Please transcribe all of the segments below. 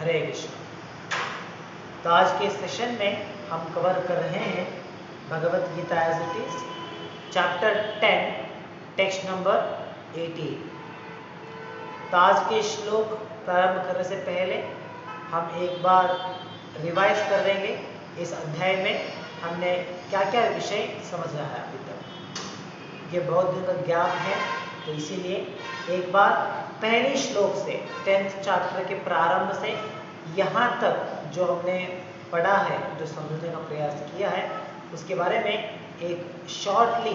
हरे कृष्ण। तो आज के सेशन में हम कवर कर रहे हैं Bhagavad Gita as it is, chapter 10, text number 18। तो आज के श्लोक प्रारंभ करने से पहले हम एक बार रिवाइज कर देंगे इस अध्याय में हमने क्या क्या विषय समझा है अभी तक। ये बहुत दिन का गैप है, तो इसीलिए एक बार पहले श्लोक से 10th चैप्टर के प्रारंभ से यहाँ तक जो हमने पढ़ा है, जो समझने का प्रयास किया है, उसके बारे में एक शॉर्टली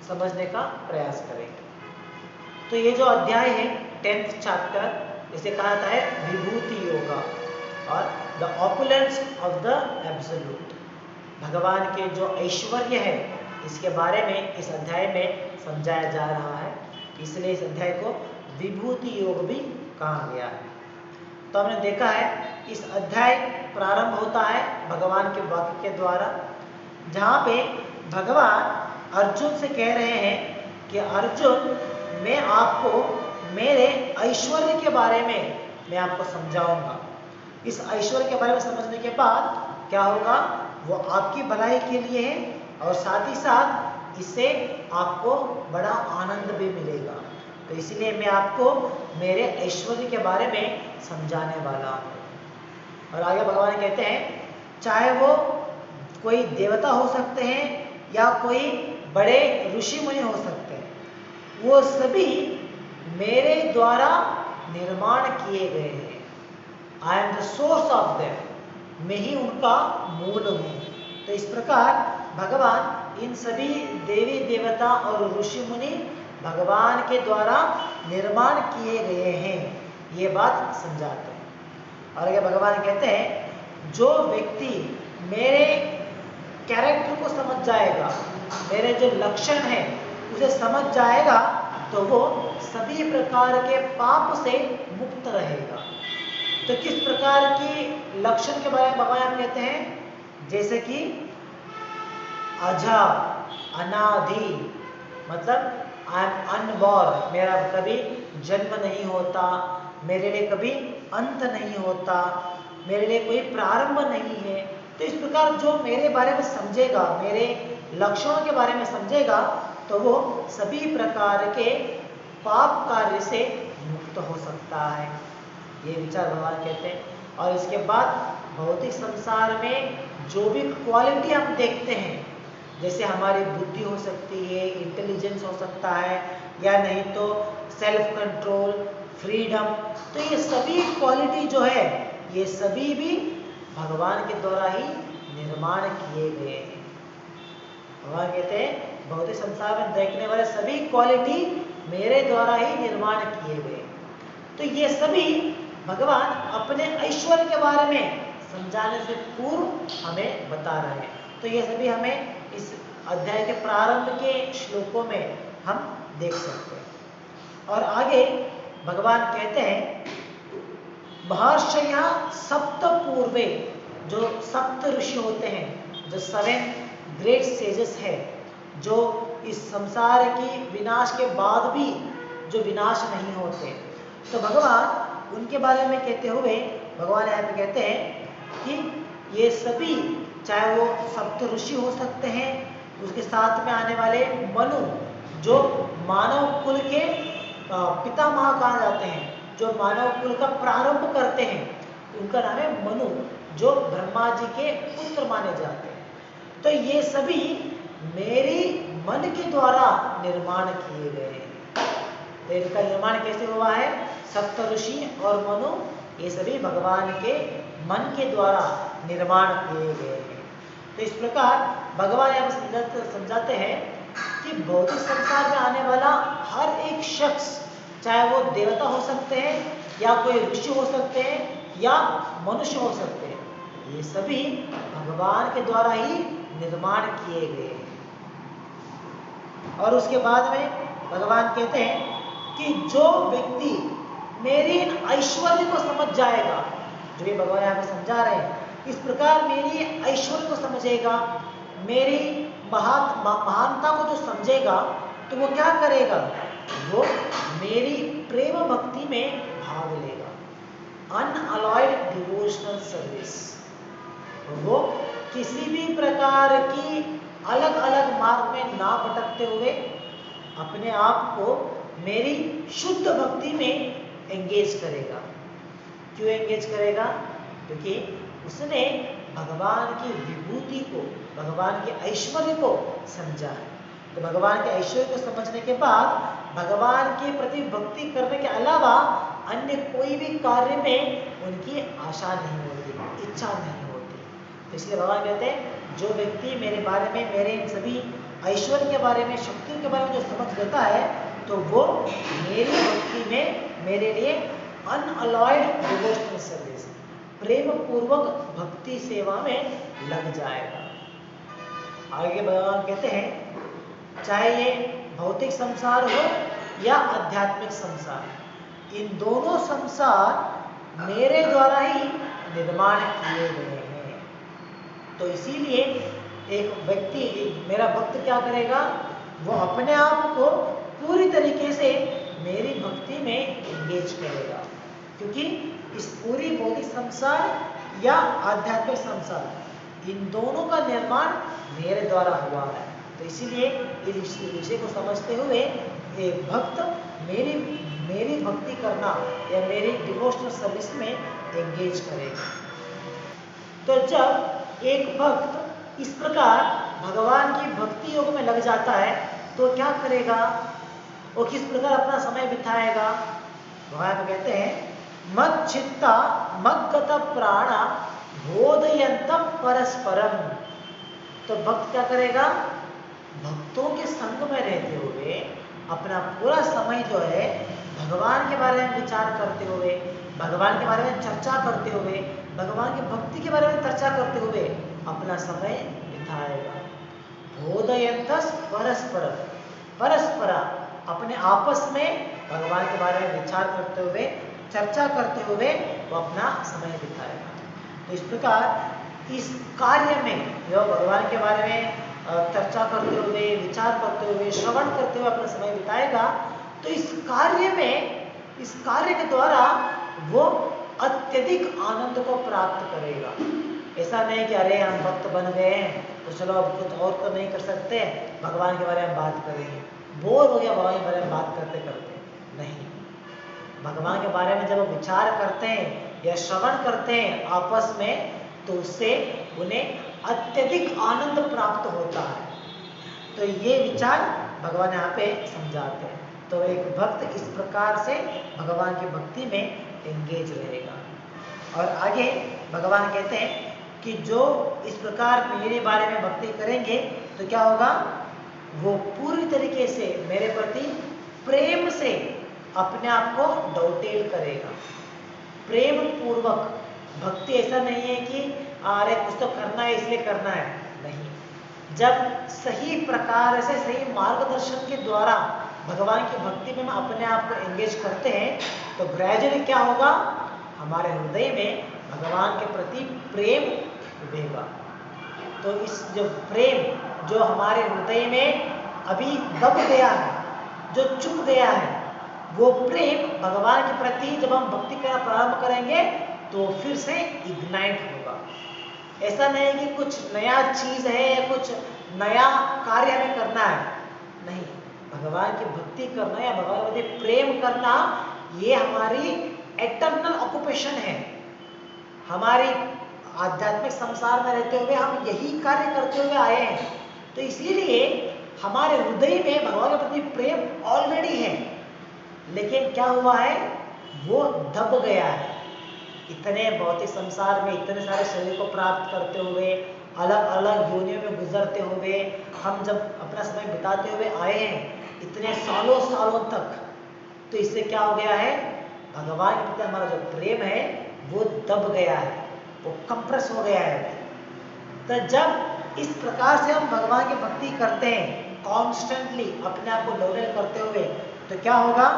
समझने का प्रयास करेंगे। तो ये जो अध्याय है 10th चैप्टर, इसे कहा जाता है विभूति योगा और the opulence of the absolute. भगवान के जो ऐश्वर्य है इसके बारे में इस अध्याय में समझाया जा रहा है, इसलिए इस अध्याय को विभूति योग भी कहा गया है। तो हमने देखा है इस अध्याय प्रारंभ होता है भगवान के वाक्य के द्वारा, जहाँ पे भगवान अर्जुन से कह रहे हैं कि अर्जुन, मैं आपको मेरे ऐश्वर्य के बारे में मैं आपको समझाऊंगा। इस ऐश्वर्य के बारे में समझने के बाद क्या होगा, वो आपकी भलाई के लिए है और साथ ही साथ इससे आपको बड़ा आनंद भी मिलेगा। तो इसलिए मैं आपको मेरे ऐश्वर्य के बारे में समझाने वाला हूँ। और आगे भगवान कहते हैं, चाहे वो कोई देवता हो सकते हैं या कोई बड़े ऋषि मुनि हो सकते हैं, वो सभी मेरे द्वारा निर्माण किए गए हैं। I am the source of them, मैं ही उनका मूल हूँ। तो इस प्रकार भगवान इन सभी देवी देवता और ऋषि मुनि भगवान के द्वारा निर्माण किए गए हैं, ये बात समझाते हैं। और आगे भगवान कहते हैं, जो व्यक्ति मेरे कैरेक्टर को समझ जाएगा, मेरे जो लक्षण है उसे समझ जाएगा, तो वो सभी प्रकार के पाप से मुक्त रहेगा। तो किस प्रकार की लक्षण के बारे में भगवान कहते हैं, जैसे कि अजा, अनादि, मतलब आई एम अनबॉर्न, मेरा कभी जन्म नहीं होता, मेरे लिए कभी अंत नहीं होता, मेरे लिए कोई प्रारंभ नहीं है। तो इस प्रकार जो मेरे बारे में समझेगा, मेरे लक्षणों के बारे में समझेगा, तो वो सभी प्रकार के पाप कार्य से मुक्त हो सकता है। ये विचार भगवान कहते हैं। और इसके बाद भौतिक संसार में जो भी क्वालिटी हम देखते हैं, जैसे हमारी बुद्धि हो सकती है, इंटेलिजेंस हो सकता है, या नहीं तो सेल्फ कंट्रोल, फ्रीडम, तो ये सभी क्वालिटी जो है, ये सभी भी भगवान के द्वारा ही निर्माण किए गए हैं। भगवान कहते हैं, भौतिक संसार में देखने वाले सभी क्वालिटी मेरे द्वारा ही निर्माण किए गए। तो ये सभी भगवान अपने ऐश्वर्य के बारे में समझाने से पूर्व हमें बता रहे हैं। तो ये सभी हमें इस अध्याय के प्रारंभ के श्लोकों में हम देख सकते हैं। और आगे भगवान कहते हैं, महर्षयः सप्त पूर्वे, जो सप्त ऋषि होते हैं, जो 7 ग्रेट सेजेस है, जो इस संसार की विनाश के बाद भी जो विनाश नहीं होते, तो भगवान उनके बारे में कहते हुए भगवान यहाँ पे कहते हैं कि ये सभी, चाहे वो सप्त ऋषि हो सकते हैं, उसके साथ में आने वाले मनु, जो मानव कुल के पितामह कहा जाते हैं, जो मानव कुल का प्रारंभ करते हैं, उनका नाम है मनु, जो ब्रह्मा जी के पुत्र माने जाते हैं। तो ये सभी मेरी मन के द्वारा निर्माण किए गए हैं। तो इनका निर्माण कैसे हुआ है, सप्त ऋषि और मनु, ये सभी भगवान के मन के द्वारा निर्माण किए गए हैं। तो इस प्रकार भगवान यहाँ समझाते हैं कि भौतिक संसार में आने वाला हर एक शख्स, चाहे वो देवता हो सकते हैं या कोई ऋषि हो सकते हैं या मनुष्य हो सकते हैं, ये सभी भगवान के द्वारा ही निर्माण किए गए हैं। और उसके बाद में भगवान कहते हैं कि जो व्यक्ति मेरी ऐश्वर्य को समझ जाएगा, जो ये भगवान यहाँ पे समझा रहे हैं, इस प्रकार मेरी ऐश्वर्य को समझेगा, मेरी महानता को जो समझेगा, तो वो क्या करेगा, वो मेरी प्रेम भक्ति में भाग लेगा। Unalloyed devotional service. वो किसी भी प्रकार की अलग अलग मार्ग में ना भटकते हुए अपने आप को मेरी शुद्ध भक्ति में एंगेज करेगा। क्यों एंगेज करेगा? क्योंकि उसने भगवान की विभूति को, भगवान के ऐश्वर्य को समझा है। तो भगवान के ऐश्वर्य को समझने के बाद भगवान के प्रति भक्ति करने के अलावा अन्य कोई भी कार्य में उनकी आशा नहीं होती, इच्छा नहीं होती। तो इसलिए भगवान कहते हैं जो व्यक्ति मेरे बारे में, मेरे इन सभी ऐश्वर्य के बारे में, शक्तियों के बारे में जो समझ लेता है तो वो मेरी भक्ति में मेरे लिए अनअलॉयड डिवोशनल सर्विस, प्रेम पूर्वक भक्ति सेवा में लग जाएगा। आगे भगवान कहते हैं चाहे ये भौतिक संसार हो या आध्यात्मिक संसार, इन दोनों संसार मेरे द्वारा ही निर्माण किए गए हैं। तो इसीलिए एक व्यक्ति, मेरा भक्त क्या करेगा? वो अपने आप को पूरी तरीके से मेरी भक्ति में एंगेज करेगा, क्योंकि इस पूरी भौतिक संसार या आध्यात्मिक संसार, इन दोनों का निर्माण मेरे द्वारा हुआ है। तो इसीलिए इस विषय को समझते हुए एक भक्त मेरी भक्ति करना या मेरी डिवोशनल सर्विस में एंगेज करेगा। तो जब एक भक्त इस प्रकार भगवान की भक्ति योग में लग जाता है तो क्या करेगा? वो किस प्रकार अपना समय बिताएगा? भगवान कहते हैं मत चित्ता मग्गत प्राणा बोधयन्तम परस्परम। तो भक्त क्या करेगा? भक्तों के संग में रहते हुए अपना पूरा समय जो है भगवान के बारे में विचार करते हुए, भगवान के बारे में चर्चा करते हुए, भगवान की भक्ति के बारे में चर्चा करते हुए अपना समय बिताएगा। बोधयन्तस परस्परम, परस्परा अपने आपस में भगवान के बारे में विचार करते हुए, चर्चा करते हुए वो अपना समय बिताएगा। तो इस प्रकार इस कार्य में जो भगवान के बारे में चर्चा करते हुए, विचार करते हुए, श्रवण करते हुए अपना समय बिताएगा, तो इस कार्य के द्वारा वो अत्यधिक आनंद को प्राप्त करेगा। ऐसा नहीं कि अरे हम भक्त बन गए हैं तो चलो अब कुछ और तो नहीं कर सकते, भगवान के बारे में बात करेंगे, बोर हो गया भगवान के बारे में बात करते करते। नहीं, भगवान के बारे में जब वो विचार करते हैं या श्रवण करते हैं आपस में, तो उससे उन्हें अत्यधिक आनंद प्राप्त होता है। तो ये विचार भगवान यहाँ पे समझाते हैं। तो एक भक्त इस प्रकार से भगवान की भक्ति में एंगेज रहेगा। और आगे भगवान कहते हैं कि जो इस प्रकार मेरे बारे में भक्ति करेंगे तो क्या होगा? वो पूरी तरीके से मेरे प्रति प्रेम से अपने आप को डौटेल करेगा। प्रेम पूर्वक भक्ति ऐसा नहीं है कि अरे कुछ तो करना है इसलिए करना है, नहीं। जब सही प्रकार से, सही मार्गदर्शन के द्वारा भगवान की भक्ति में हम अपने आप को एंगेज करते हैं तो ग्रेजुअली क्या होगा? हमारे हृदय में भगवान के प्रति प्रेम उभेगा। तो इस जो प्रेम जो हमारे हृदय में अभी दब गया है, जो चुप गया है, वो प्रेम भगवान के प्रति जब हम भक्ति करना प्रारंभ करेंगे तो फिर से इग्नाइट होगा। ऐसा नहीं कि कुछ नया चीज है या कुछ नया कार्य हमें करना है, नहीं। भगवान की भक्ति करना या भगवान के प्रति प्रेम करना ये हमारी एटर्नल ऑक्यूपेशन है। हमारी आध्यात्मिक संसार में रहते हुए हम यही कार्य करते हुए आए हैं। तो इसीलिए हमारे हृदय में भगवान के प्रति प्रेम ऑलरेडी है, लेकिन क्या हुआ है? वो दब गया है। इतने भौतिक संसार में इतने सारे शरीर को प्राप्त करते हुए, अलग अलग योनियों में गुजरते हुए, हम जब अपना समय बिताते हुए आए हैं इतने सालों सालों तक, तो इससे क्या हो गया है? भगवान के प्रति हमारा जो प्रेम है वो दब गया है, वो कंप्रेस हो गया है। तो जब इस प्रकार से हम भगवान की भक्ति करते हैं कॉन्स्टेंटली अपने आप को डोलेल करते हुए, तो क्या होगा?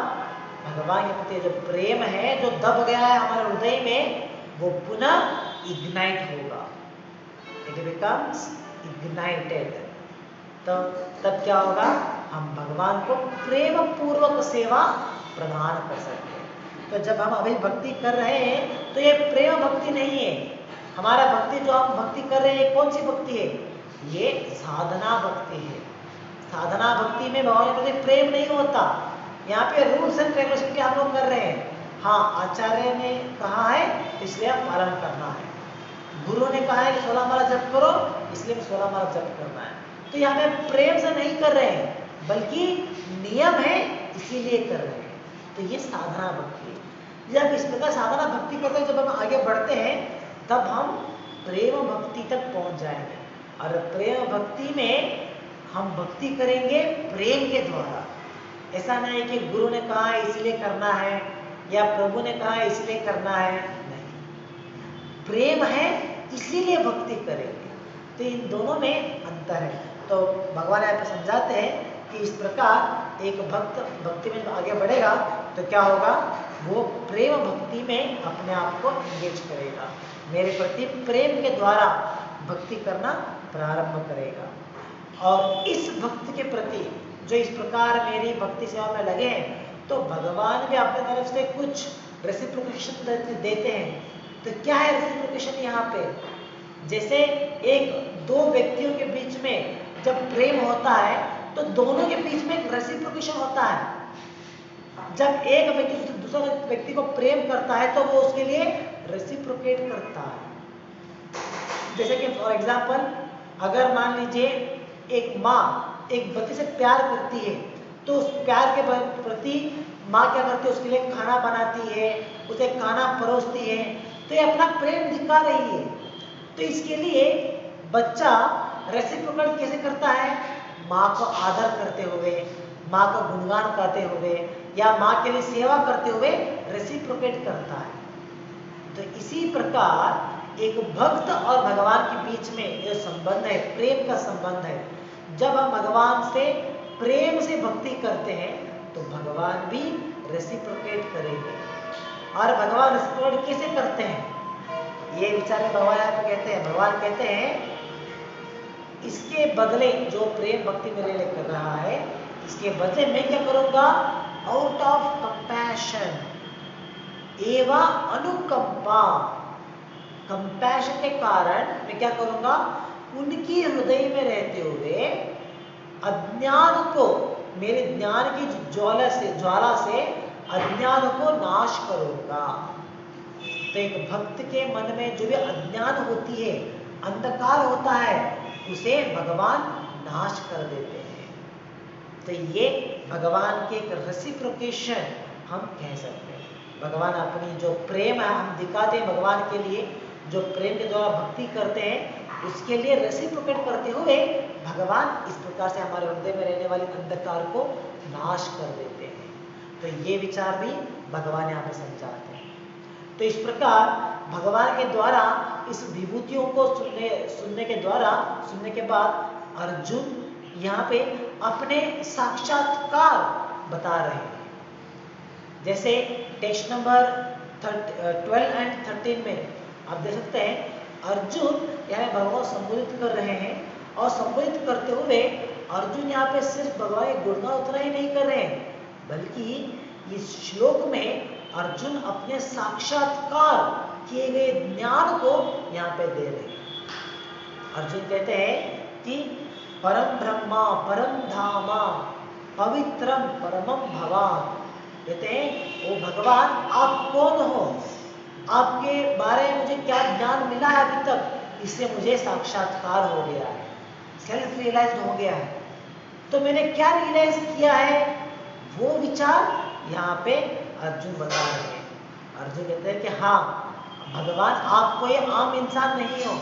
भगवान के प्रति जो प्रेम है जो दब गया है हमारे हृदय में, वो पुनः इग्नाइट होगा। It becomes ignited. तो तब क्या होगा? हम भगवान को प्रेम पूर्वक सेवा प्रदान कर सकते हैं। तो जब हम अभी भक्ति कर रहे हैं तो ये प्रेम भक्ति नहीं है। हमारा भक्ति जो हम भक्ति कर रहे हैं कौन सी भक्ति है? ये साधना भक्ति है। साधना भक्ति में भगवान के प्रति प्रेम नहीं होता। यहाँ पे रूल्स एंड रेगुलेशन के हम लोग कर रहे हैं। हाँ, आचार्य ने कहा है इसलिए हम पालन करना है। गुरु ने कहा है कि 16 माला जप करो इसलिए 16 माला जप करना है। तो यहाँ पे प्रेम से नहीं कर रहे हैं, बल्कि नियम है इसीलिए कर रहे हैं। तो ये साधना भक्ति है। जब इस प्रकार साधना भक्ति करते हैं, जब हम आगे बढ़ते हैं तब हम प्रेम भक्ति तक पहुंच जाएंगे। और प्रेम भक्ति में हम भक्ति करेंगे प्रेम के द्वारा। ऐसा नहीं कि गुरु ने कहा इसलिए करना है या प्रभु ने कहा इसलिए करना है, नहीं। प्रेम है इसीलिए भक्ति करेंगे। तो इन दोनों में अंतर है। तो भगवान यहाँ पे समझाते हैं कि इस प्रकार एक भक्त भक्ति में आगे बढ़ेगा तो क्या होगा, वो प्रेम भक्ति में अपने आप को एंगेज करेगा, मेरे प्रति प्रेम के द्वारा भक्ति करना प्रारंभ करेगा। और इस भक्त के प्रति जो इस प्रकार मेरी भक्ति सेवा में लगे हैं, तो भगवान भी अपने तरफ से कुछ रेसिप्रोकेशन देते हैं। तो क्या है रेसिप्रोकेशन यहाँ पे? जैसे एक दो व्यक्तियों के बीच में जब प्रेम होता है तो दोनों के बीच में एक रेसिप्रोकेशन होता है। जब एक व्यक्ति दूसरे व्यक्ति को प्रेम करता है तो वो उसके लिए रेसिप्रोकेट करता है। जैसे कि फॉर एग्जांपल, अगर मान लीजिए एक माँ एक बच्चे से प्यार करती है, तो उस प्यार के प्रति माँ क्या करती है, उसके लिए खाना बनाती है, उसे खाना परोसती है, तो ये अपना प्रेम दिखा रही है। तो इसके लिए बच्चा रेसिप्रोकेट कैसे करता है? माँ को आदर करते हुए, माँ को गुणगान करते हुए या माँ के लिए सेवा करते हुए रेसिप्रोकेट करता है। तो इसी प्रकार एक भक्त और भगवान के बीच में जो संबंध है, प्रेम का संबंध है। जब हम भगवान से प्रेम से भक्ति करते हैं तो भगवान भी रेसिप्रोकेट करेंगे। और भगवान रेसिप्रोकेट कैसे करते हैं, ये विचार में भगवान यहाँ पे कहते हैं। भगवान कहते हैं इसके बदले जो प्रेम भक्ति मेरे लिए कर रहा है, इसके बदले मैं क्या करूंगा, आउट ऑफ कंपैशन एवं अनुकंपा, कंपैशन के कारण मैं क्या करूंगा, उनकी हृदय में रहते हुए अज्ञान को, मेरे ज्ञान की ज्वाला से अज्ञान को नाश करूंगा। तो एक भक्त के मन में जो भी अज्ञान होती है, अंधकार होता है, उसे भगवान नाश कर देते हैं। तो ये भगवान के एक रेसिप्रोकेशन हम कह सकते हैं। भगवान अपनी जो प्रेम है हम दिखाते हैं भगवान के लिए, जो प्रेम के द्वारा भक्ति करते हैं, उसके लिए रेसिप्रोकेट करते हुए भगवान इस प्रकार से हमारे हृदय में रहने वाले अंधकार को नाश कर देते हैं। तो ये विचार भी भगवान यहाँ पे समझाते हैं। तो इस प्रकार भगवान के द्वारा इस विभूतियों को सुनने के बाद अर्जुन यहाँ पे अपने साक्षात्कार बता रहे हैं। जैसे टेक्स्ट नंबर 12 एंड 13 में आप देख सकते हैं अर्जुन यहाँ भगवान संबोधित कर रहे हैं, और संबोधित करते हुए अर्जुन यहाँ पे सिर्फ भगवान के गुणगान उतना ही नहीं कर रहे हैं, बल्कि इस श्लोक में अर्जुन अपने साक्षात्कार किए गए ज्ञान को यहाँ पे दे रहे हैं। अर्जुन कहते हैं कि परम ब्रह्मा परम धामा पवित्रम परमम भवान, कहते हैं ओ भगवान आप कौन हो, आपके बारे में मुझे क्या ज्ञान मिला है अभी तक, इससे मुझे साक्षात्कार हो गया है, सेल्फ रियलाइज हो गया है। तो मैंने क्या रियलाइज किया है, वो विचार यहाँ पे अर्जुन बता रहे हैं। अर्जुन कहते हैं कि हाँ भगवान आप कोई आम इंसान नहीं हो,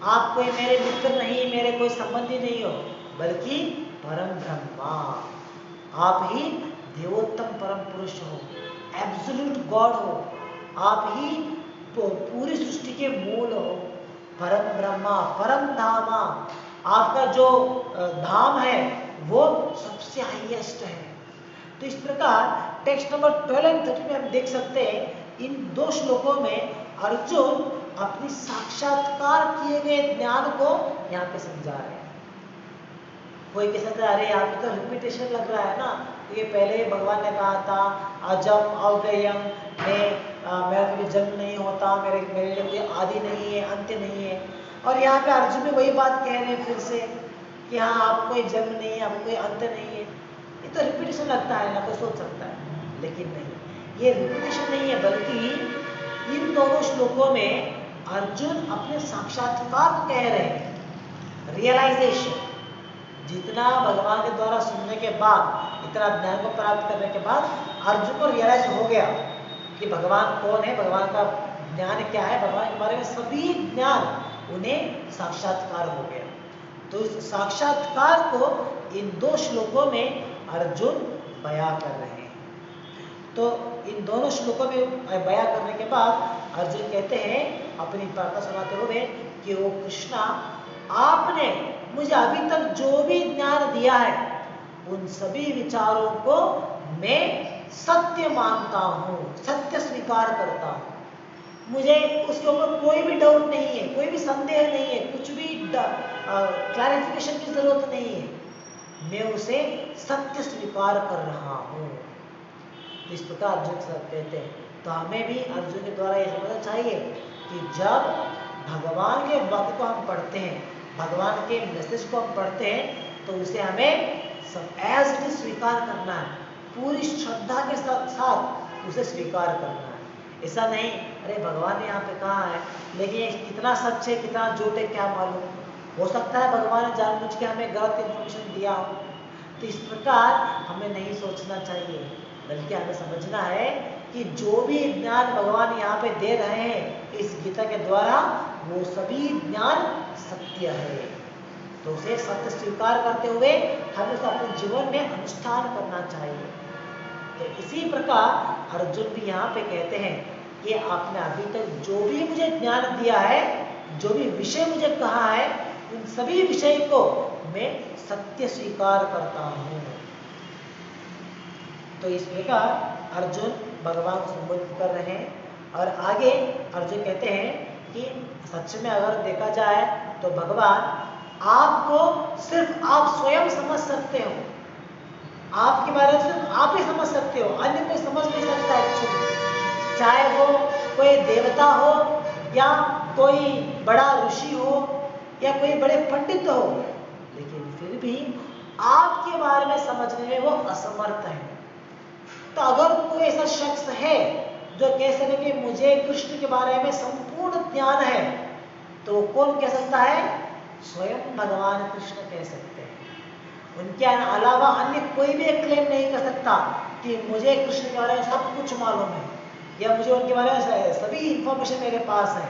आप कोई मेरे मित्र नहीं, मेरे कोई संबंधी नहीं हो, बल्कि परम ब्रह्मा, आप ही देवोत्तम परम पुरुष हो, एब्सोल्यूट गॉड हो, आप ही पूरी सृष्टि के मूल हो, परम ब्रह्मा परम धामा, आपका जो धाम है वो सबसे हाईएस्ट है। तो इस प्रकार टेक्स्ट नंबर 12 एंड 13 में हम देख सकते हैं इन दो श्लोकों में अर्जुन अपनी साक्षात्कार किए गए ज्ञान को यहाँ पे समझा रहे हैं। कोई कह सकता है अरे यहाँ पे तो रिपीटेशन लग रहा है ना, ये पहले भगवान ने कहा था, अजम अव्ययम, मेरा कभी जन्म नहीं होता, मेरे लिए कोई आदि नहीं है, अंत्य नहीं है। और यहाँ पे अर्जुन भी वही बात कह रहे हैं फिर से कि हाँ आपको कोई जन्म नहीं है, आपको कोई अंत नहीं है। ये तो रिपीटेशन लगता है ना, कोई सोच सकता है, लेकिन नहीं, ये रिपीटेशन नहीं है, बल्कि इन दोनों श्लोकों में अर्जुन अपने साक्षात्कार को कह रहे हैं, रियलाइजेशन। जितना भगवान के द्वारा सुनने के बाद, इतना ज्ञान को प्राप्त करने के बाद अर्जुन को रियलाइज हो गया कि भगवान कौन है, भगवान का ज्ञान क्या है, भगवान के बारे में सभी ज्ञान उन्हें साक्षात्कार हो गया। तो इस साक्षात्कार को इन दो श्लोकों में अर्जुन बयां कर रहे हैं। तो इन दोनों श्लोकों में बयां करने के बाद अर्जुन कहते हैं अपनी प्रार्थना सुनाते हुए कि ओ कृष्णा, आपने मुझे अभी तक जो भी ज्ञान दिया है उन सभी विचारों को मैं सत्य मानता हूँ, सत्य स्वीकार करता हूँ। मुझे उसके ऊपर कोई भी डाउट नहीं है, कोई भी संदेह नहीं है, कुछ भी क्लैरिफिकेशन की जरूरत नहीं है, मैं उसे सत्य स्वीकार कर रहा हूँ। इस प्रकार अर्जुन सब कहते हैं। तो हमें भी अर्जुन के द्वारा यह समझना चाहिए कि जब भगवान के वाक्य को हम पढ़ते हैं, भगवान के मैसेज को हम पढ़ते हैं, तो उसे हमें सब एज इट इज स्वीकार करना है, पूरी श्रद्धा के साथ उसे स्वीकार करना है। ऐसा नहीं अरे भगवान ने यहाँ पे कहा है, लेकिन ये कितना सच है कितना झूठ है क्या मालूम, हो सकता है भगवान ने जानबूझ के हमें गलत इन्फॉर्मेशन दिया हो। तो इस प्रकार हमें नहीं सोचना चाहिए, बल्कि हमें समझना है कि जो भी ज्ञान भगवान यहाँ पे दे रहे हैं इस गीता के द्वारा, वो सभी ज्ञान सत्य है। तो उसे सत्य स्वीकार करते हुए हमें उसे अपने जीवन में अनुष्ठान करना चाहिए। तो इसी प्रकार अर्जुन भी यहाँ पे कहते हैं कि आपने अभी तक जो भी मुझे ज्ञान दिया है, जो भी विषय मुझे कहा है, उन सभी विषय को मैं सत्य स्वीकार करता हूँ। तो इस प्रकार अर्जुन भगवान को संबोधित कर रहे हैं। और आगे अर्जुन कहते हैं कि सच में अगर देखा जाए तो भगवान आपको सिर्फ आप स्वयं समझ सकते हो, आपके बारे में सिर्फ आप ही समझ सकते हो, अन्य कोई समझ नहीं सकता है। चाहे वो कोई देवता हो या कोई बड़ा ऋषि हो या कोई बड़े पंडित हो, लेकिन फिर भी आपके बारे में समझने में वो असमर्थ है। तो अगर कोई ऐसा शख्स है जो कह सके कि मुझे कृष्ण के बारे में संपूर्ण ज्ञान है, तो कौन कह सकता है? स्वयं भगवान कृष्ण कह सकते हैं। उनके अलावा अन्य कोई भी क्लेम नहीं कर सकता कि मुझे कृष्ण के बारे में सब कुछ मालूम है या मुझे उनके बारे में सभी इंफॉर्मेशन मेरे पास है,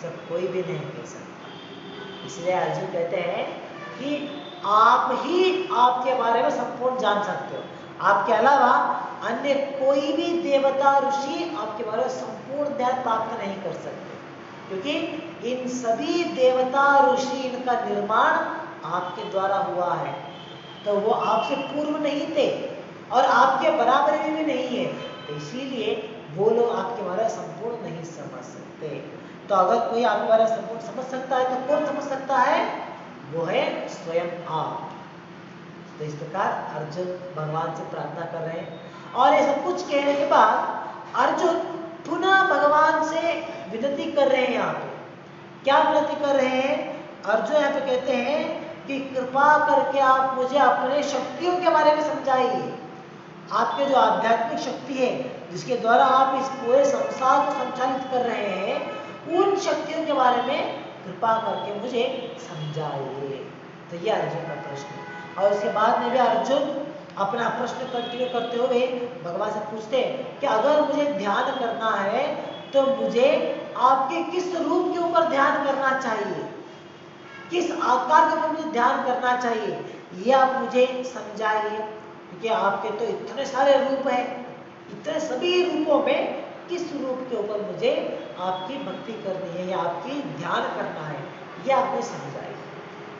सब कोई भी नहीं कह सकता। इसलिए अर्जुन कहते हैं कि आप ही आपके बारे में संपूर्ण जान सकते हो, आपके अलावा अन्य कोई भी देवता ऋषि आपके बारे में संपूर्ण ज्ञान प्राप्त नहीं कर सकते, क्योंकि इन सभी देवता ऋषि इनका निर्माण आपके द्वारा हुआ है। तो वो आपसे पूर्व नहीं थे और आपके बराबर में भी नहीं है, तो इसीलिए वो लोग आपके बारे में संपूर्ण नहीं समझ सकते। तो अगर कोई आपके बारे में संपूर्ण समझ सकता है तो कौन समझ सकता है? वो है स्वयं आप। तो इस प्रकार अर्जुन भगवान से प्रार्थना कर रहे हैं। और ये सब कुछ कहने के बाद अर्जुन पुनः भगवान से विनती कर रहे हैं। यहाँ पे क्या विनती कर रहे हैं? अर्जुन यहाँ पे कहते हैं कि कृपा करके आप मुझे अपने शक्तियों के बारे में समझाइए। आपके जो आध्यात्मिक शक्ति है जिसके द्वारा आप इस पूरे संसार को संचालित कर रहे हैं, उन शक्तियों के बारे में कृपा करके मुझे समझाइए। तो ये अर्जुन का प्रश्न है। और उसके बाद में भी अर्जुन अपना प्रश्न कंटिन्यू करते हुए भगवान से पूछते हैं कि अगर मुझे ध्यान करना है तो मुझे आपके किस रूप के ऊपर ध्यान करना चाहिए, किस आकार के ऊपर मुझे ध्यान करना चाहिए, ये आप मुझे समझाइए। क्योंकि आपके तो इतने सारे रूप हैं, इतने सभी रूपों में किस रूप के ऊपर मुझे आपकी भक्ति करनी है या आपकी ध्यान करना है, ये आप मुझे समझाइए।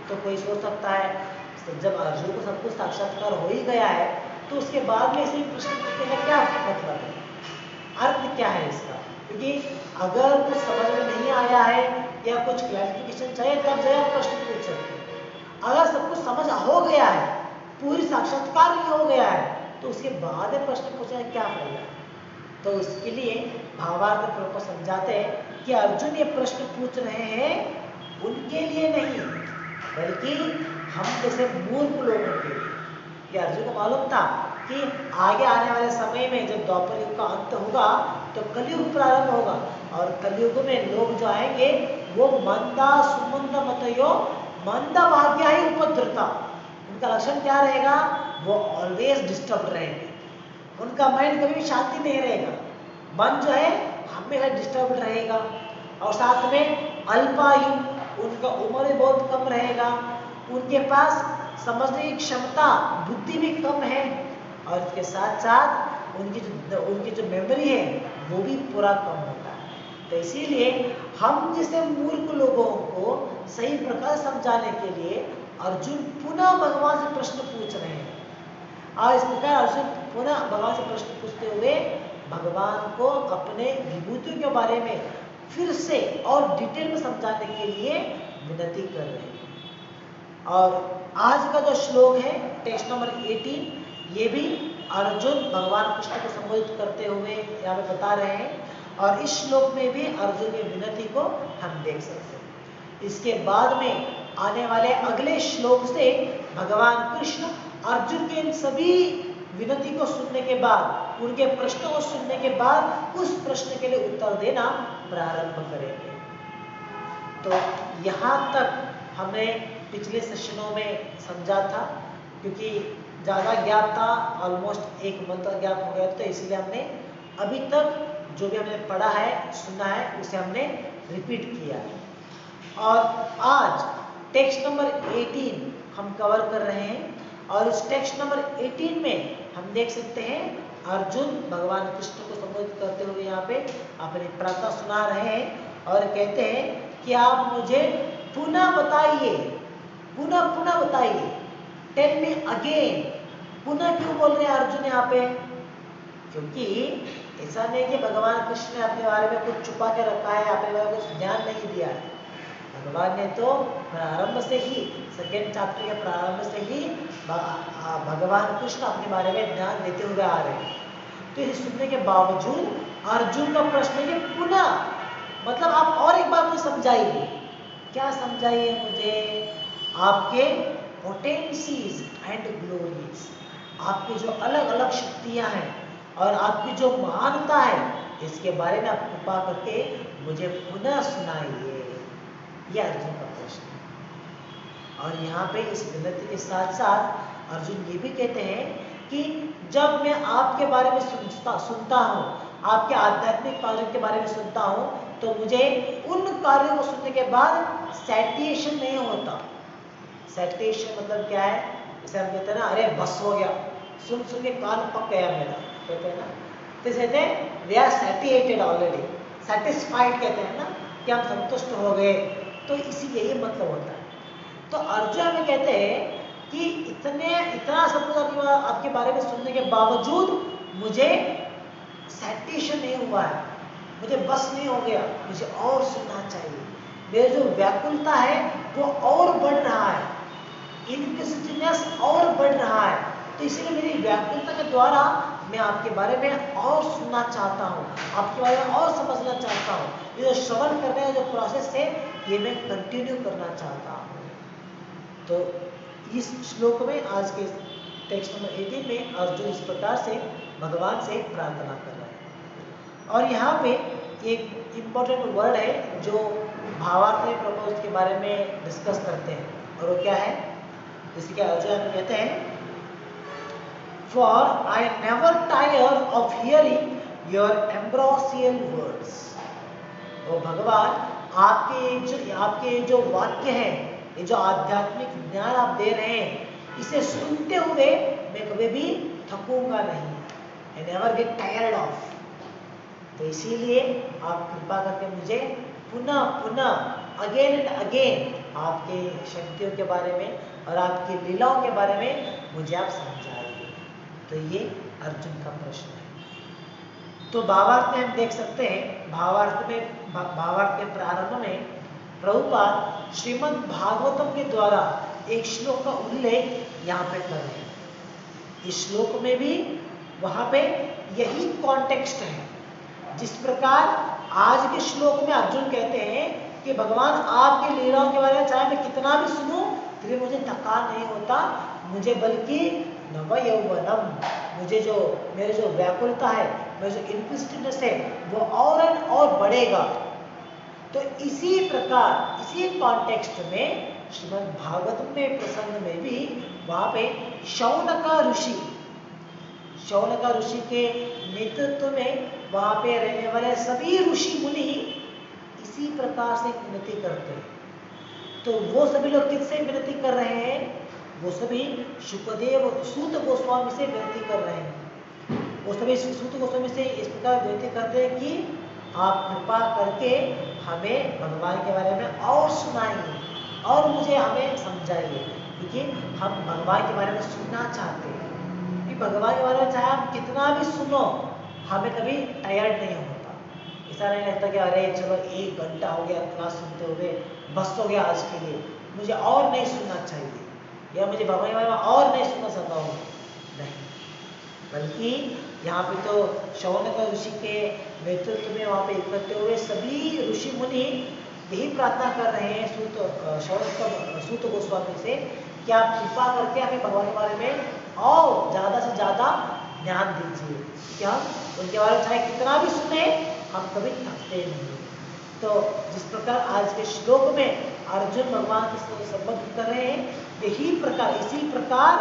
तो कोई सोच सकता है तो जब अर्जुन को सब कुछ साक्षात्कार हो ही गया है तो उसके बाद में इसे प्रश्न पूछने का क्या मतलब है, अर्थ क्या है इसका? क्योंकि अगर कुछ समझ में नहीं आया है या कुछ क्लैरिफिकेशन चाहिए तब जब प्रश्न पूछ सकते हैं। अगर सब कुछ समझ हो गया है, पूरी साक्षात्कार ही हो गया है, तो उसके बाद में प्रश्न पूछना क्या फायदा। तो उसके लिए भावार्थ प्रभु को समझाते हैं कि अर्जुन ये प्रश्न पूछ रहे हैं उनके लिए नहीं, बल्कि हम जैसे मूर्ख लोगों के लिए। कि अर्जुन को मालूम था कि आगे आने वाले समय में जब द्वापर युग का अंत होगा तो कलयुग प्रारंभ होगा, और कलयुग में लोग जो आएंगे वो मंदा सुमंद मतयो मंदा भाग्या ही उपद्रता। उनका लक्षण क्या रहेगा, वो ऑलवेज डिस्टर्ब रहेंगे, उनका माइंड कभी भी शांति नहीं रहेगा, मन जो है हमेशा डिस्टर्ब रहेगा, और साथ में अल्पायु, उनका उम्र भी बहुत कम रहेगा, उनके पास समझने की क्षमता बुद्धि भी कम है, और इसके साथ साथ उनकी जो मेमोरी है वो भी पूरा कम होता है। तो इसीलिए हम जैसे मूर्ख लोगों को सही प्रकार समझाने के लिए अर्जुन पुनः भगवान से प्रश्न पूछ रहे हैं, और इस प्रकार अर्जुन पुनः भगवान से प्रश्न पूछते हुए भगवान को अपने विभूतियों के बारे में फिर से और डिटेल में समझाने के लिए विनती कर रहे हैं। और आज का जो श्लोक है टेक्स्ट नंबर 18, ये भी अर्जुन भगवान कृष्ण को संबोधित करते हुए यहाँ पे बता रहे हैं, और इस श्लोक में भी अर्जुन की विनती को हम देख सकते हैं। इसके बाद में आने वाले अगले श्लोक से भगवान कृष्ण अर्जुन के इन सभी विनती को सुनने के बाद, उनके प्रश्नों को सुनने के बाद उस प्रश्न के लिए उत्तर देना प्रारंभ करेंगे। तो यहाँ तक हमने पिछले सेशनों में समझा था, क्योंकि ज़्यादा गैप था, ऑलमोस्ट एक मंथ का गैप हो गया, तो इसलिए हमने अभी तक जो भी हमने पढ़ा है सुना है उसे हमने रिपीट किया। और आज टेक्स्ट नंबर 18 हम कवर कर रहे हैं, और इस टेक्स्ट नंबर 18 में हम देख सकते हैं अर्जुन भगवान कृष्ण को संबोधित करते हुए यहाँ पे अपनी प्रार्थना सुना रहे हैं, और कहते हैं कि आप मुझे पुनः बताइए, पुनः बताइए, टेल मी अगेन। पुनः क्यों बोल रहे हैं अर्जुन यहाँ पे, क्योंकि ऐसा नहीं कि भगवान कृष्ण ने अपने बारे में कुछ छुपा के रखा है, अपने बारे में कुछ ज्ञान नहीं दिया है। भगवान ने तो प्रारंभ से ही, सेकेंड चैप्टर के प्रारंभ से ही भगवान कृष्ण अपने बारे में ज्ञान देते हुए आ रहे हैं। तो इसे सुनने के बावजूद अर्जुन का प्रश्न है कि पुनः मतलब आप और एक बार मुझे समझाइए। क्या समझाइए मुझे, आपके पोटेंसीज एंड ग्लोरीज, आपकी जो अलग अलग शक्तियां हैं और आपकी जो महानता है, इसके बारे में आप कृपा करके मुझे पुनः सुनाइए। यह अर्जुन का प्रश्न है। और यहाँ पे इस विनती के साथ साथ अर्जुन ये भी कहते हैं कि जब मैं आपके बारे में सुनता हूँ, आपके आध्यात्मिक कार्यों के बारे में सुनता हूँ, तो मुझे उन कार्यों को सुनने के बाद सैटिस्फैक्शन नहीं होता। सैटिस्फैक्शन मतलब क्या है, जैसे हम कहते हैं ना, अरे बस हो गया, सुन सुन के कान पक गया मेरा, कहते हैं ना, तो कहते हैं we are satisfied already, satisfied कहते हैं ना कि हम संतुष्ट हो गए, तो इसीलिए ये मतलब होता है। तो अर्जुन हमें कहते हैं कि इतना सब कुछ आपके बारे में सुनने के बावजूद मुझे सैटिस्फैक्शन नहीं हुआ है, मुझे बस नहीं हो गया, मुझे और सुनना चाहिए। मेरी जो व्याकुलता है वो और बढ़ रहा है, इनक्विजिटिवनेस और बढ़ रहा है, तो इसीलिए मेरी व्याकुलता के द्वारा मैं आपके बारे में और सुनना चाहता हूँ, आपके बारे में और समझना चाहता हूँ। ये जो श्रवण करने का जो प्रोसेस है ये मैं कंटिन्यू करना चाहता हूँ। तो इस श्लोक में, आज के टेक्स्ट नंबर 18 में अर्जुन इस प्रकार से भगवान से प्रार्थना कर रहे हैं। और यहाँ पे एक इम्पोर्टेंट वर्ड है जो भावार्थ में प्रभु उसके बारे में डिस्कस करते हैं, और वो क्या है, जैसे कि अर्जुन कहते हैं, For I never tire of hearing your ambrosial words. ओ भगवान, आपके जो वाक्य हैं, ये जो आध्यात्मिक ज्ञान आप दे रहे हैं, इसे सुनते हुए मैं कभी भी थकूंगा नहीं। I never get tired of. तो इसीलिए आप कृपा करके मुझे पुनः अगेन एंड अगेन आपके शक्तियों के बारे में और आपकी लीलाओं के बारे में मुझे आप समझाइए। तो ये अर्जुन का प्रश्न है। तो भावार्थ में हम देख सकते हैं, भावार्थ के प्रारंभ में प्रभुपाद श्रीमद् भागवतम के द्वारा एक श्लोक का उल्लेख यहाँ पे कर रहे हैं। इस श्लोक में भी वहां पे यही कॉन्टेक्स्ट है। जिस प्रकार आज के श्लोक में अर्जुन कहते हैं कि भगवान आपकी लीलाओं के बारे में चाहे मैं कितना भी सुनूं फिर मुझे थकान नहीं होता, मुझे बल्कि नव यौवनम, मुझे जो मेरे जो व्याकुलता है, मेरे जो इंटरेस्टेडनेस है वो और बढ़ेगा। तो इसी प्रकार इसी कॉन्टेक्स्ट में श्रीमद् भागवत में प्रसंग में भी वहां पे शौनका ऋषि के नेतृत्व में वहां पे रहने वाले सभी ऋषि मुनि इसी प्रकार से विनती करते हैं। तो वो सभी लोग किससे विनती कर रहे हैं? वो सभी शुकदेव सूत गोस्वामी से विनती कर रहे हैं। वो सभी सूत गोस्वामी से इस प्रकार विनती करते हैं कि आप कृपा करके हमें भगवान के बारे में और सुनाइए और मुझे हमें समझाइए, क्योंकि हम भगवान के बारे में सुनना चाहते हैं। कि भगवान के बारे में चाहे आप कितना भी सुनो हमें कभी टायर्ड नहीं होता। ऐसा नहीं लगता कि अरे चलो 1 घंटा हो गया क्लास सुनते हुए, बस हो गया आज के लिए, मुझे और नहीं सुनना चाहिए, या मुझे भगवान के बारे में और नहीं सुनना चाहता हूँ। नहीं, बल्कि यहाँ पे तो शौनक ऋषि के नेतृत्व में वहाँ पे इकट्ठे हुए सभी ऋषि मुनि यही प्रार्थना कर रहे हैं सूत गोस्वामी से कि आप कृपा करके हमें भगवान के बारे में और ज़्यादा से ज़्यादा ज्ञान दीजिए, क्या उनके बारे में चाहे कितना भी सुने हम कभी थकते नहीं। तो जिस प्रकार आज के श्लोक में अर्जुन भगवान के संबोधित कर रहे हैं, यही प्रकार इसी प्रकार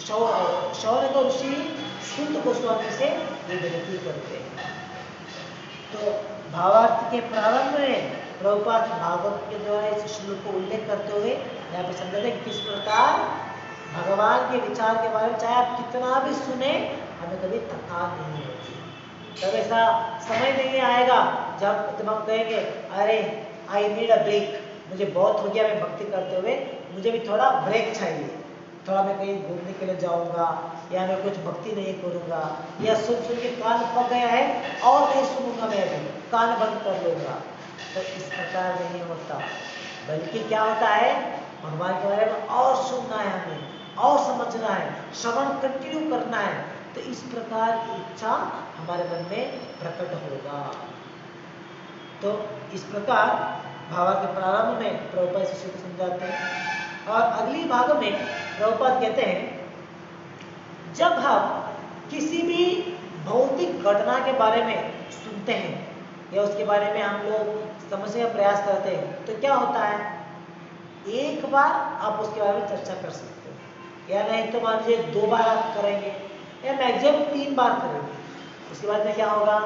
शौनक ऋषि सूत गोस्वामी से ये विनती करते हैं। तो भावार्थ के प्रारंभ में प्रभुपाद भागवत के द्वारा इस श्लोक को उल्लेख करते हुए यहाँ पे समझाते हैं किस प्रकार भगवान के विचार के बारे में चाहे आप कितना भी सुने हमें कभी थकान नहीं होती। तब ऐसा समय नहीं आएगा जब हम कहेंगे अरे आई नीड अ ब्रेक, मुझे बहुत हो गया मैं भक्ति करते हुए, मुझे भी थोड़ा ब्रेक चाहिए, थोड़ा मैं कहीं घूमने के लिए जाऊंगा या मैं कुछ भक्ति नहीं करूंगा, या सुन सुन के कान पक गया है और नहीं सुनूंगा, मैं भी कान बंद कर लूंगा। तो इस प्रकार नहीं होता, बल्कि क्या होता है भगवान के बारे में और सुनना है, हमें और समझना है, श्रवण कंटिन्यू करना है। तो इस प्रकार की इच्छा हमारे मन में प्रकट होगा। तो इस प्रकार भावार्थ के प्रारंभ में प्रभुपाद शिष्य को समझाते हैं और अगली भाग में प्रभुपाद कहते हैं जब हम किसी भी भौतिक घटना के बारे में सुनते हैं या उसके बारे में हम लोग समझने का प्रयास करते हैं तो क्या होता है, एक बार आप उसके बारे में चर्चा कर सकते हो या नहीं तो मान लीजिए 2 बार आप करेंगे या मैक्सिमम 3 बार करेंगे। उसके बाद में क्या होगा,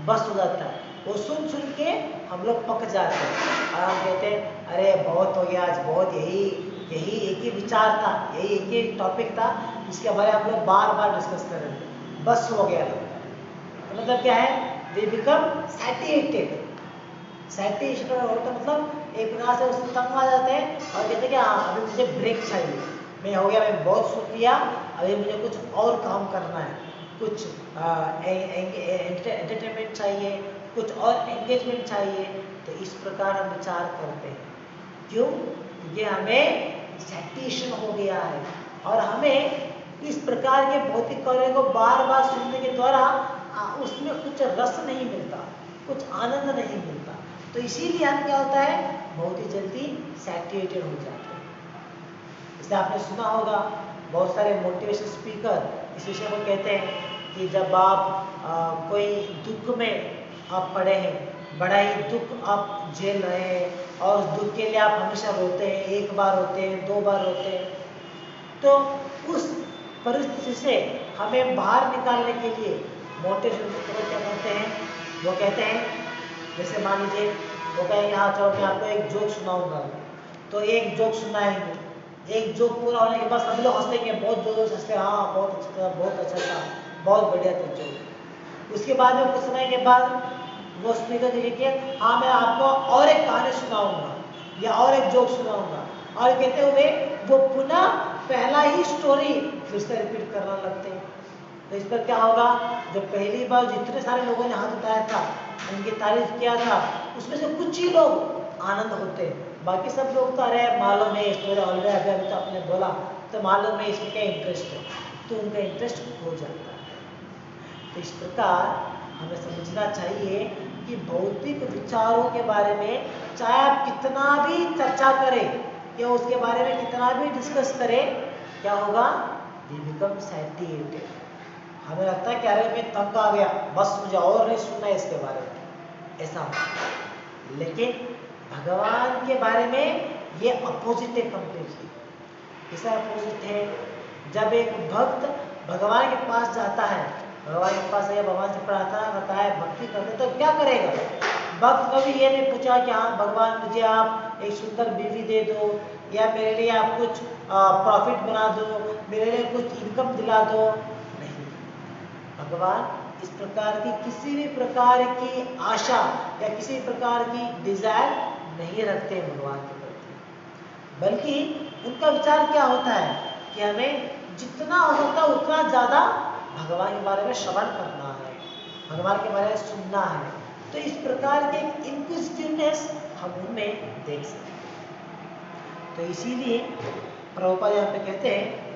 बस हो जाता है, वो सुन सुन के हम लोग पक जाते हैं और हम कहते हैं अरे बहुत हो गया आज, बहुत यही एक ही विचार था, यही एक ही टॉपिक था, इसके बारे में हम लोग बार बार डिस्कस कर रहे थे, बस हो गया। तो मतलब क्या है, वी बिकम सैटिस्फाइड। सैटिस्फाइड होता मतलब एक प्रकार से उसको तंग आ जाते हैं और कहते हैं कि हाँ अभी मुझे ब्रेक चाहिए, मैं हो गया, मैं बहुत सुन लिया, अभी मुझे कुछ और काम करना है, कुछ एंटरटेनमेंट चाहिए, कुछ और एंगेजमेंट चाहिए। तो इस प्रकार हम विचार करते हैं, क्यों, क्योंकि हमें सैटिस्फैक्शन हो गया है और हमें इस प्रकार के भौतिक कार्यों को बार बार सुनने के द्वारा उसमें कुछ रस नहीं मिलता, कुछ आनंद नहीं मिलता। तो इसीलिए हम क्या होता है, बहुत ही जल्दी सैचुरेटेड हो जाते हैं। इसलिए आपने सुना होगा बहुत सारे मोटिवेशन स्पीकर इस विषय को कहते हैं कि जब आप कोई दुख में आप पड़े हैं, बड़ा ही दुख आप झेल रहे हैं और उस दुख के लिए आप हमेशा रोते हैं, 1 बार रोते हैं, 2 बार रोते हैं, तो उस परिस्थिति से हमें बाहर निकालने के लिए मोटिवेशन स्पीकर क्या करते हैं, वो कहते हैं जैसे मान लीजिए वो कहेंगे हाँ चलो मैं आपको एक जोक सुनाऊंगा, तो एक जोक सुनाएंगे, एक जोक पूरा होने के बाद सभी लोग हंसेंगे, बहुत जोर से हंसते, हाँ बहुत अच्छा था, बहुत अच्छा था, बहुत बढ़िया था जोक। उसके बाद में कुछ समय के बाद वो स्पीकर देखिए हाँ मैं आपको और एक कहानी सुनाऊंगा या और एक जोक सुनाऊंगा, और कहते हुए वो पुनः पहला ही स्टोरी फिर से रिपीट करना लगते हैं। तो इस पर क्या होगा, जो पहली बार जितने सारे लोगों ने हाथ उठाया था, उनकी तारीफ किया था, उसमें से कुछ ही लोग आनंद होते हैं, बाकी सब लोग तो अरे मालूम है स्टोरी ऑलरेडी अभी तो आपने बोला तो मालूम है इसमें क्या इंटरेस्ट है। तो उनका इंटरेस्ट खो जाता है। तो इस प्रकार हमें समझना चाहिए कि भौतिक विचारों के बारे में चाहे आप कितना भी चर्चा करें या उसके बारे में कितना भी डिस्कस करें, क्या होगा? We become satisfied. हमें लगता है कि अरे मैं तंग आ गया, बस मुझे और नहीं सुनना है इसके बारे में, ऐसा। लेकिन भगवान के बारे में ये अपोजिट है कंप्लीटली। कैसा अपोजिट है? जब एक भक्त भगवान के पास जाता है, भगवान के पास या भगवान से प्रार्थना करता है, भक्ति करता है, तो क्या करेगा? भक्त कभी ये नहीं पूछा कि हाँ भगवान मुझे आप एक सुंदर बीवी दे दो, या मेरे लिए आप कुछ प्रॉफिट बना दो, मेरे लिए कुछ इनकम दिला दो। नहीं, भगवान इस प्रकार की किसी भी प्रकार की आशा या किसी प्रकार की डिजायर नहीं रखते भगवान के प्रति, बल्कि उनका विचार क्या होता है कि हमें जितना हो सकता है उतना ज्यादा भगवान के बारे में श्रवण करना है, भगवान के बारे में सुनना है। तो इस प्रकार के इंक्विजिटिवनेस हम उनमें देख सकते हैं। तो इसीलिए प्रभुपाद यहाँ पे कहते हैं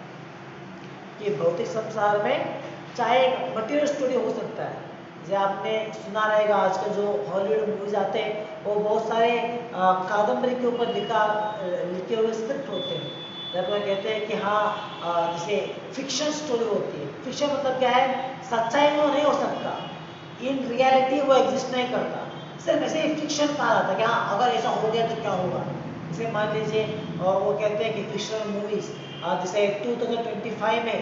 कि भौतिक संसार में चाहे मटेरियल स्टोरी हो सकता है, जैसे आपने सुना रहेगा आजकल जो हॉलीवुड मूवीज आते हैं वो बहुत सारे कादम्बरी के ऊपर लिखे हुए स्क्रिप्ट होते हैं, जब वो कहते हैं कि हाँ जैसे फिक्शन स्टोरी होती है। फिक्शन मतलब क्या है? सच्चाई में वो नहीं हो सकता, इन रियलिटी वो एग्जिस्ट नहीं करता, सिर्फ ऐसे ही फिक्शन कहा जाता है कि हाँ अगर ऐसा हो गया तो क्या होगा। जैसे मान लीजिए वो कहते हैं कि फिक्शनल मूवीज जैसे 2025 में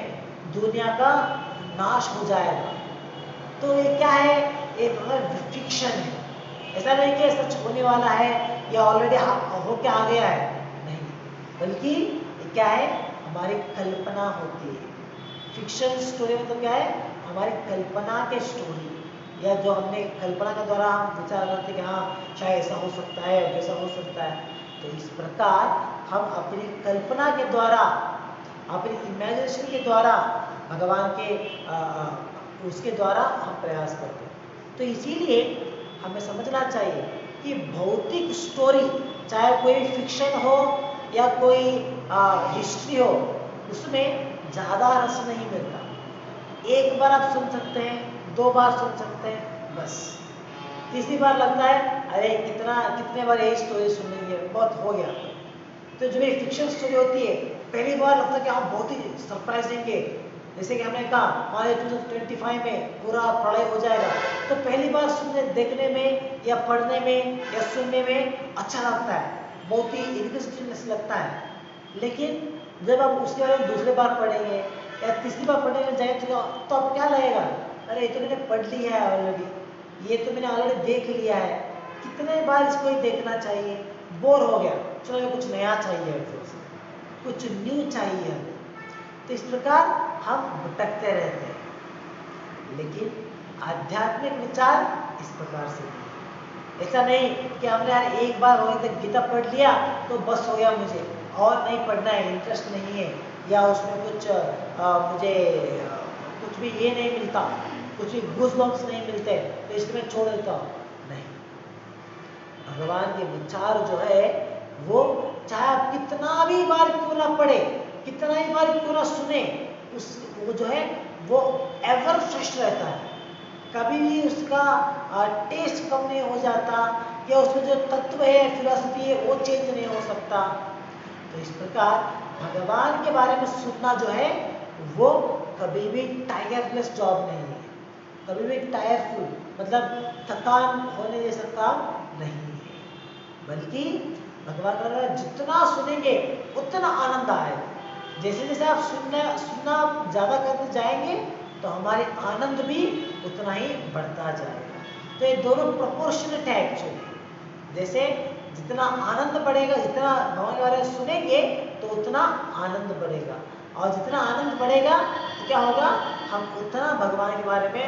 दुनिया का नाश हो जाएगा, तो ये क्या है? एक फिक्शन है, ऐसा नहीं कि सच होने वाला है या ऑलरेडी होके आ गया है, नहीं, बल्कि क्या है? हमारी कल्पना होती है। फिक्शन स्टोरी मतलब क्या है? हमारी कल्पना के स्टोरी, या जो हमने कल्पना के द्वारा हम विचार करते हैं कि हाँ शायद ऐसा हो सकता है, वैसा हो सकता है। तो इस प्रकार हम अपनी कल्पना के द्वारा, अपनी इमेजिनेशन के द्वारा भगवान के उसके द्वारा हम प्रयास करते हैं। तो इसीलिए हमें समझना चाहिए कि भौतिक स्टोरी, चाहे कोई फिक्शन हो या कोई हिस्ट्री हो, उसमें ज़्यादा रस नहीं मिलता। एक बार आप सुन सकते हैं, 2 बार सुन सकते हैं, बस। तीसरी बार लगता है अरे कितने बार यही स्टोरी सुनेंगे, बहुत हो गया। तो जो ये फिक्शन स्टोरी होती है, पहली बार लगता है कि हाँ बहुत ही सरप्राइजिंग है, जैसे कि हमने कहा हमारे 2025 में पूरा प्रलय हो जाएगा, तो पहली बार देखने में या पढ़ने में या सुनने में अच्छा लगता है, बहुत ही इंटरेस्टिंग लगता है। लेकिन जब आप उसके बारे में दूसरी बार पढ़ेंगे या तीसरी बार पढ़ने में जाए तो अब क्या लगेगा? अरे ये तो मैंने पढ़ लिया है ऑलरेडी, ये तो मैंने ऑलरेडी देख लिया है, कितने बार इसको ही देखना चाहिए, बोर हो गया, चलो कुछ नया चाहिए, कुछ न्यू चाहिए हमें। तो इस प्रकार हम भटकते रहते हैं। लेकिन आध्यात्मिक विचार इस प्रकार से नहीं। ऐसा नहीं कि हमने यार एक बार गीता पढ़ लिया तो बस हो गया, मुझे और नहीं पढ़ना है, इंटरेस्ट नहीं है, या उसमें कुछ मुझे कुछ भी ये नहीं मिलता, कुछ भी गूज़बम्प्स नहीं मिलते, तो इसलिए मैं छोड़ देता हूँ। नहीं, भगवान के विचार जो है वो चाहे आप कितना भी बार क्यों ना पढ़े, कितना ही बार क्यों ना सुने, वो जो है वो एवर फ्रेश रहता है, कभी भी उसका टेस्ट कम नहीं हो जाता, या उसमें जो तत्व है, फिलॉसफी है, वो चेंज नहीं हो सकता। तो इस प्रकार भगवान के बारे में सुनना जो है वो कभी भी टायरलेस जॉब नहीं है, कभी भी टायरफुल मतलब थकान होने जैसा काम नहीं है, बल्कि भगवान का जितना सुनेंगे उतना आनंद आएगा। जैसे जैसे आप सुनना ज़्यादा करते जाएंगे तो हमारे आनंद भी उतना ही बढ़ता जाएगा। तो ये दोनों प्रोपोर्शनेट है एक्चुअली। जैसे जितना आनंद बढ़ेगा, जितना भगवान के बारे में सुनेंगे तो उतना आनंद बढ़ेगा, और जितना आनंद बढ़ेगा तो क्या होगा? हम उतना भगवान के बारे में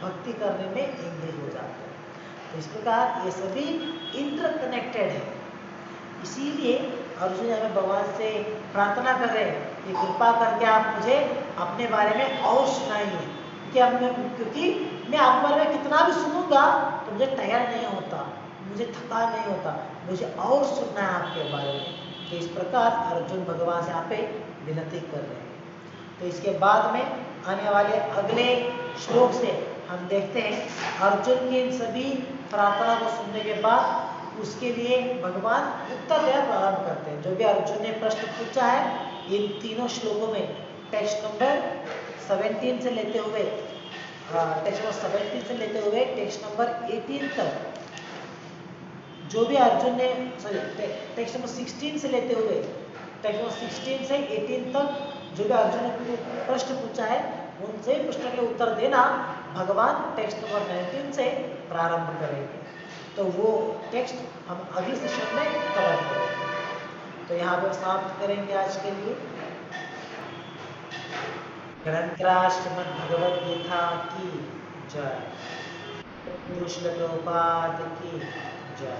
भक्ति करने में एंगेज हो जाते हैं। तो इस प्रकार ये सभी इंटरकनेक्टेड है। इसीलिए अर्जुन हमें भगवान से प्रार्थना कर रहे हैं कि कृपा करके आप मुझे अपने बारे में और सुनाइए, क्योंकि मैं आपके बारे में कितना भी सुनूंगा तो मुझे तैयार नहीं होता, मुझे थकान नहीं होता, मुझे और सुनना है आपके बारे में। तो इस प्रकार अर्जुन भगवान से यहाँ पे विनती कर रहे हैं। तो इसके बाद में आने वाले अगले श्लोक से हम देखते हैं अर्जुन की इन सभी प्रार्थना को सुनने के बाद उसके लिए भगवान उत्तर देना प्रारंभ करते हैं। जो भी अर्जुन ने प्रश्न पूछा है इन तीनों श्लोकों में टेक्स्ट नंबर 17 से लेते हुए टेक्स्ट नंबर 18 तक जो भी अर्जुन ने टेक्स्ट नंबर 16 से लेते हुए टेक्स्ट नंबर 16 से 18 तक जो भी अर्जुन ने प्रश्न पूछा है उन सभी प्रश्नों के उत्तर देना भगवान टेक्स्ट नंबर 19 से प्रारंभ करेंगे। तो वो टेक्स्ट हम अगले सेशन में कवर करेंगे। तो यहाँ पर समाप्त करेंगे आज के लिए। ग्रंथराज श्रीमद् भगवद गीता की जय। श्रील प्रभुपाद की जय।